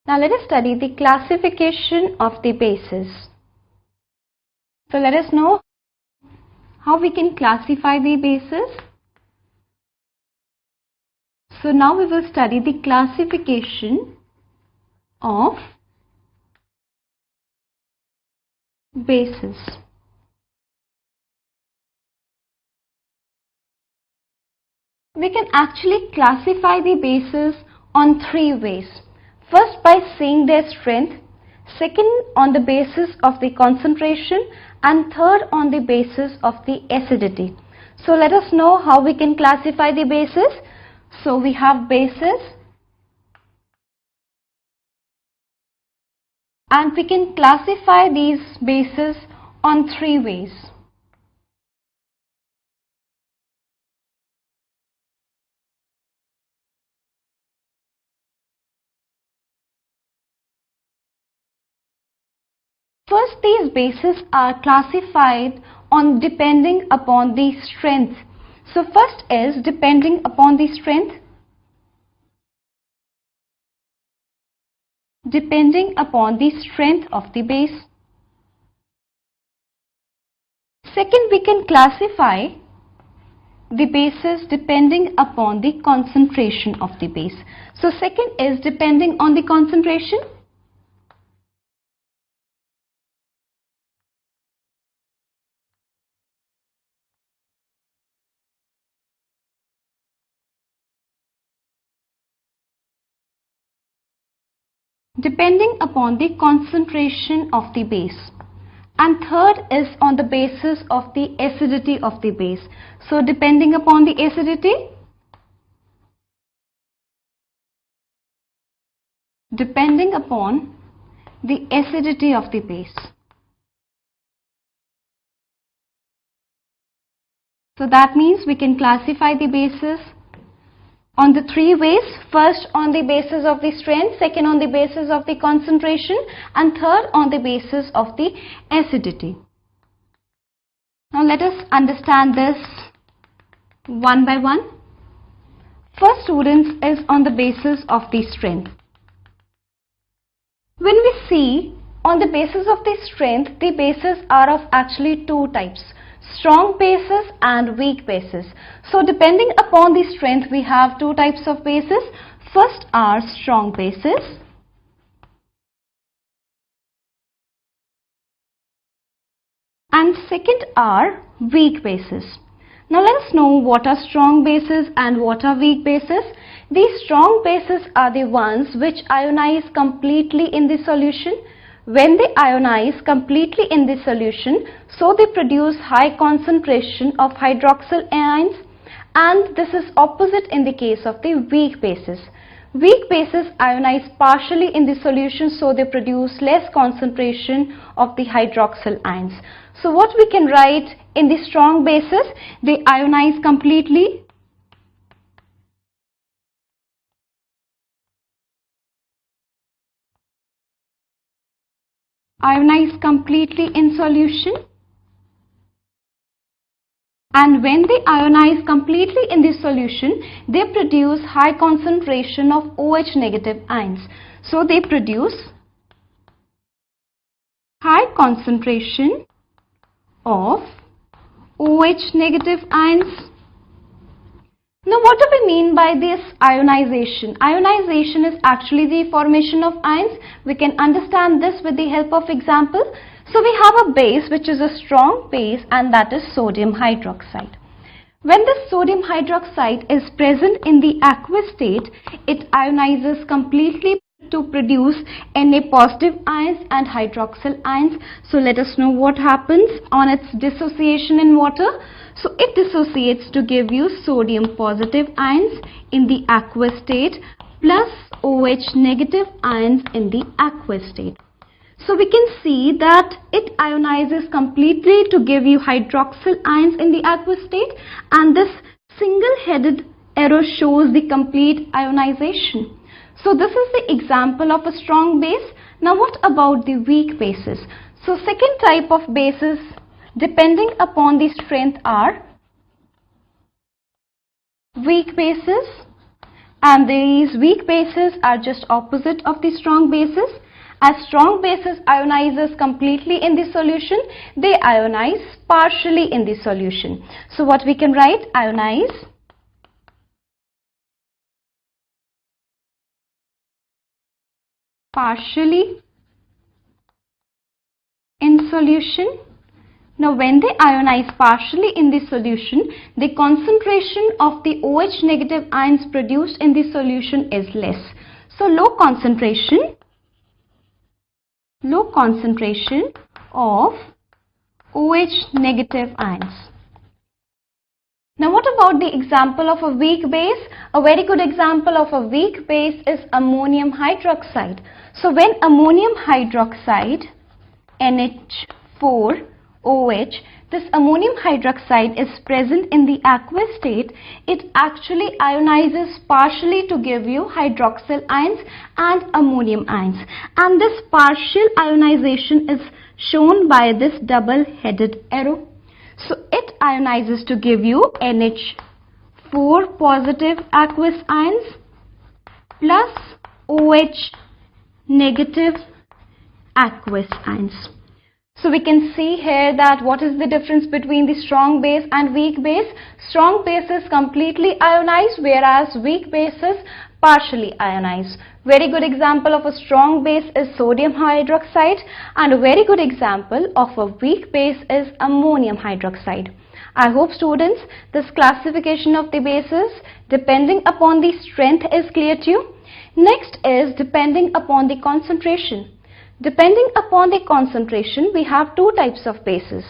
Now let us study the classification of the bases. So let us know how we can classify the bases. So now we will study the classification of bases. We can actually classify the bases on three ways. First, by seeing their strength, second on the basis of the concentration, and third on the basis of the acidity. So let us know how we can classify the bases. So we have bases and we can classify these bases on three ways. First, these bases are classified on depending upon the strength. So first is depending upon the strength. Depending upon the strength of the base. Second, we can classify the bases depending upon the concentration of the base. So second is depending on the concentration. Depending upon the concentration of the base. And third is on the basis of the acidity of the base. So depending upon the acidity. Depending upon the acidity of the base. So that means we can classify the bases on the three ways. First on the basis of the strength, second on the basis of the concentration, and third on the basis of the acidity. Now let us understand this one by one. First, students, is on the basis of the strength. When we see on the basis of the strength, the bases are of actually two types. Strong bases and weak bases. So depending upon the strength, we have two types of bases. First are strong bases and second are weak bases. Now let us know what are strong bases and what are weak bases. These strong bases are the ones which ionize completely in the solution. When they ionize completely in the solution, so they produce high concentration of hydroxyl ions, and this is opposite in the case of the weak bases. Weak bases ionize partially in the solution, so they produce less concentration of the hydroxyl ions. So what we can write in the strong bases, they ionize completely. Ionize completely in solution, and when they ionize completely in the solution, they produce high concentration of OH negative ions. So they produce high concentration of OH negative ions. Now what do we mean by this ionization? Ionization is actually the formation of ions. We can understand this with the help of example. So we have a base which is a strong base, and that is sodium hydroxide. When the sodium hydroxide is present in the aqueous state, it ionizes completely to produce Na positive ions and hydroxyl ions. So let us know what happens on its dissociation in water. So it dissociates to give you sodium positive ions in the aqueous state plus OH negative ions in the aqueous state. So we can see that it ionizes completely to give you hydroxyl ions in the aqueous state, and this single-headed arrow shows the complete ionization. So this is the example of a strong base. Now what about the weak bases? So second type of bases depending upon the strength are weak bases, and these weak bases are just opposite of the strong bases. As strong bases ionizes completely in the solution, they ionize partially in the solution. So what we can write? Ionize partially in solution. Now when they ionize partially in the solution, the concentration of the OH negative ions produced in the solution is less. So low concentration of OH negative ions. Now what about the example of a weak base? A very good example of a weak base is ammonium hydroxide. So when ammonium hydroxide, NH4OH, this ammonium hydroxide is present in the aqueous state, it actually ionizes partially to give you hydroxyl ions and ammonium ions. And this partial ionization is shown by this double-headed arrow. So it ionizes to give you NH4 positive aqueous ions plus OH negative aqueous ions. So we can see here that what is the difference between the strong base and weak base. Strong bases completely ionize, whereas weak bases partially ionize. Very good example of a strong base is sodium hydroxide, and a very good example of a weak base is ammonium hydroxide. I hope students, this classification of the bases depending upon the strength is clear to you. Next is depending upon the concentration. Depending upon the concentration, we have two types of bases: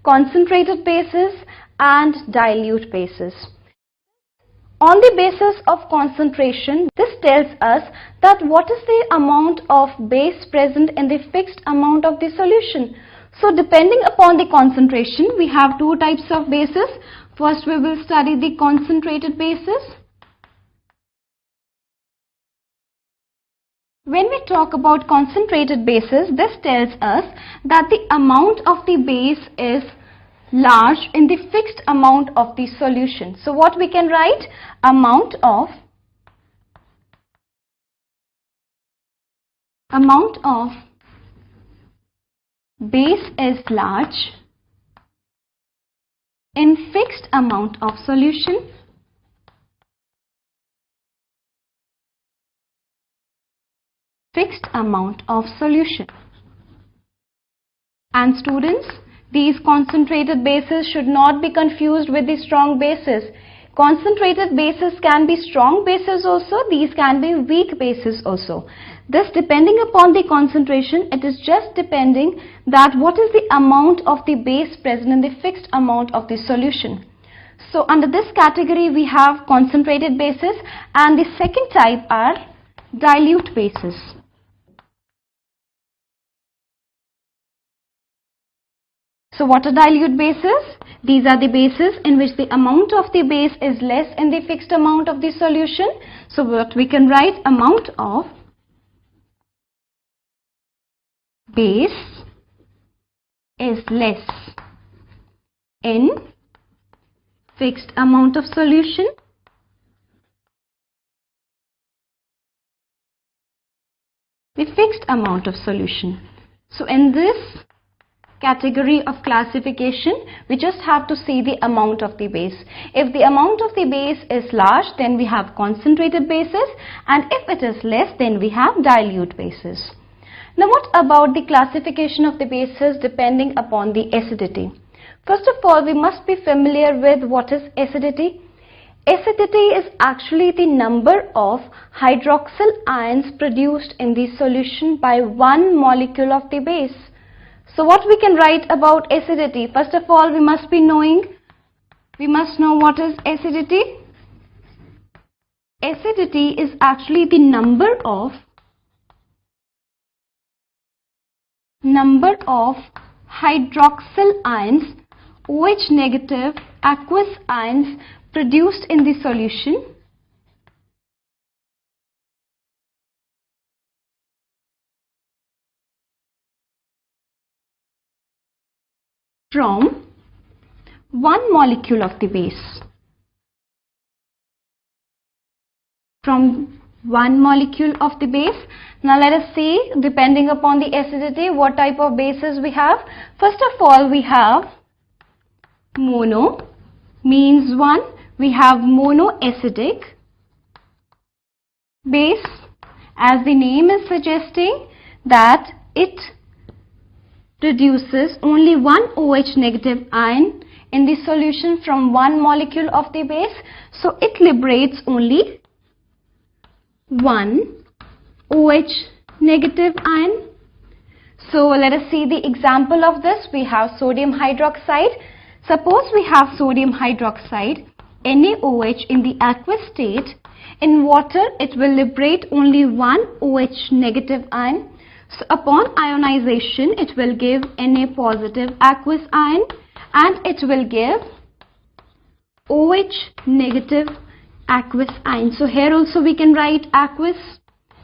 concentrated bases and dilute bases. On the basis of concentration, this tells us that what is the amount of base present in the fixed amount of the solution. So depending upon the concentration, we have two types of bases. First we will study the concentrated bases. When we talk about concentrated bases, this tells us that the amount of the base is large in the fixed amount of the solution. So what we can write? Amount of base is large in fixed amount of solution. Fixed amount of solution. And students, these concentrated bases should not be confused with the strong bases. Concentrated bases can be strong bases also, these can be weak bases also. This depending upon the concentration, it is just depending that what is the amount of the base present in the fixed amount of the solution. So under this category we have concentrated bases, and the second type are dilute bases. So what are dilute bases? These are the bases in which the amount of the base is less in the fixed amount of the solution. So what we can write? Amount of base is less in fixed amount of solution. The fixed amount of solution. So in this category of classification, we just have to see the amount of the base. If the amount of the base is large, then we have concentrated bases, and if it is less, then we have dilute bases. Now what about the classification of the bases depending upon the acidity? First of all, we must be familiar with what is acidity. Acidity is actually the number of hydroxyl ions produced in the solution by one molecule of the base. So what we can write about acidity? First of all, we must know what is acidity. Acidity is actually the number of hydroxyl ions, OH negative aqueous ions produced in the solution from one molecule of the base. from one molecule of the base. Now let us see, depending upon the acidity, what type of bases we have. First of all, we have mono, means one. We have monoacidic base, as the name is suggesting that it produces only one OH negative ion in the solution from one molecule of the base. So it liberates only one OH negative ion. So let us see the example of this. We have sodium hydroxide. Suppose we have sodium hydroxide, NaOH in the aqueous state. In water, it will liberate only one OH negative ion. So upon ionization, it will give Na positive aqueous ion and it will give OH negative aqueous ion. So here also we can write aqueous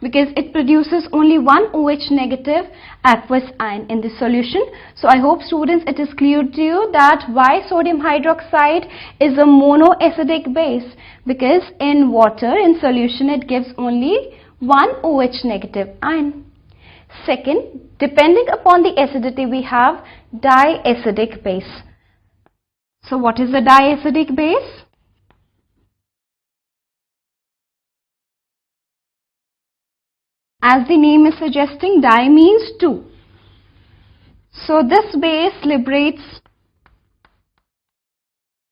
because it produces only one OH negative aqueous ion in the solution. So I hope students it is clear to you that why sodium hydroxide is a monoacidic base, because in water in solution it gives only one OH negative ion. Second, depending upon the acidity, we have diacidic base. So what is a diacidic base? As the name is suggesting, di means two. So this base liberates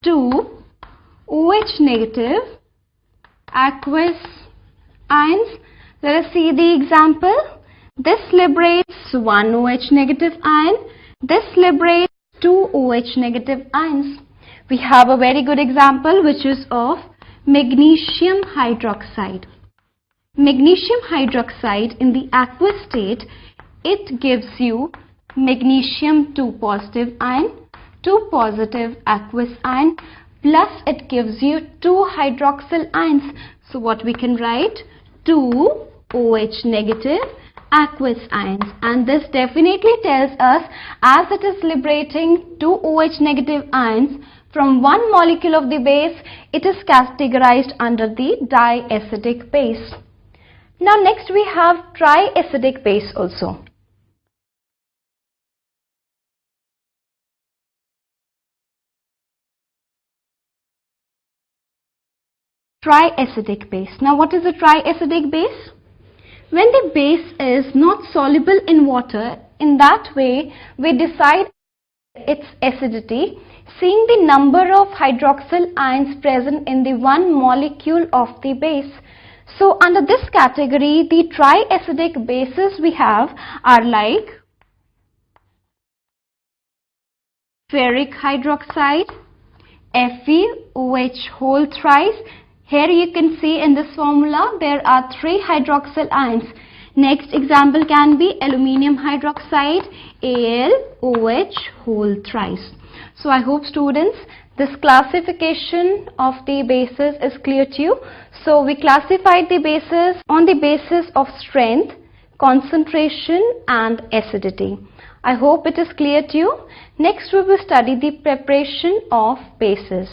two OH negative aqueous ions. Let us see the example. This liberates one OH negative ion. This liberates two OH negative ions. We have a very good example which is of magnesium hydroxide. Magnesium hydroxide in the aqueous state, it gives you magnesium 2 positive ion, 2 positive aqueous ion, plus it gives you 2 hydroxyl ions. So what we can write? 2 OH negative aqueous ions, and this definitely tells us as it is liberating 2 OH negative ions from one molecule of the base, it is categorized under the diacidic base. Now next we have triacidic base also. Triacidic base. Now what is a triacidic base? When the base is not soluble in water, in that way we decide its acidity seeing the number of hydroxyl ions present in the one molecule of the base. So under this category, the triacidic bases we have are like ferric hydroxide, FeOH whole thrice. Here you can see in this formula there are 3 hydroxyl ions. Next example can be aluminium hydroxide, AlOH whole thrice. So I hope students this classification of the bases is clear to you. So we classified the bases on the basis of strength, concentration and acidity. I hope it is clear to you. Next we will study the preparation of bases.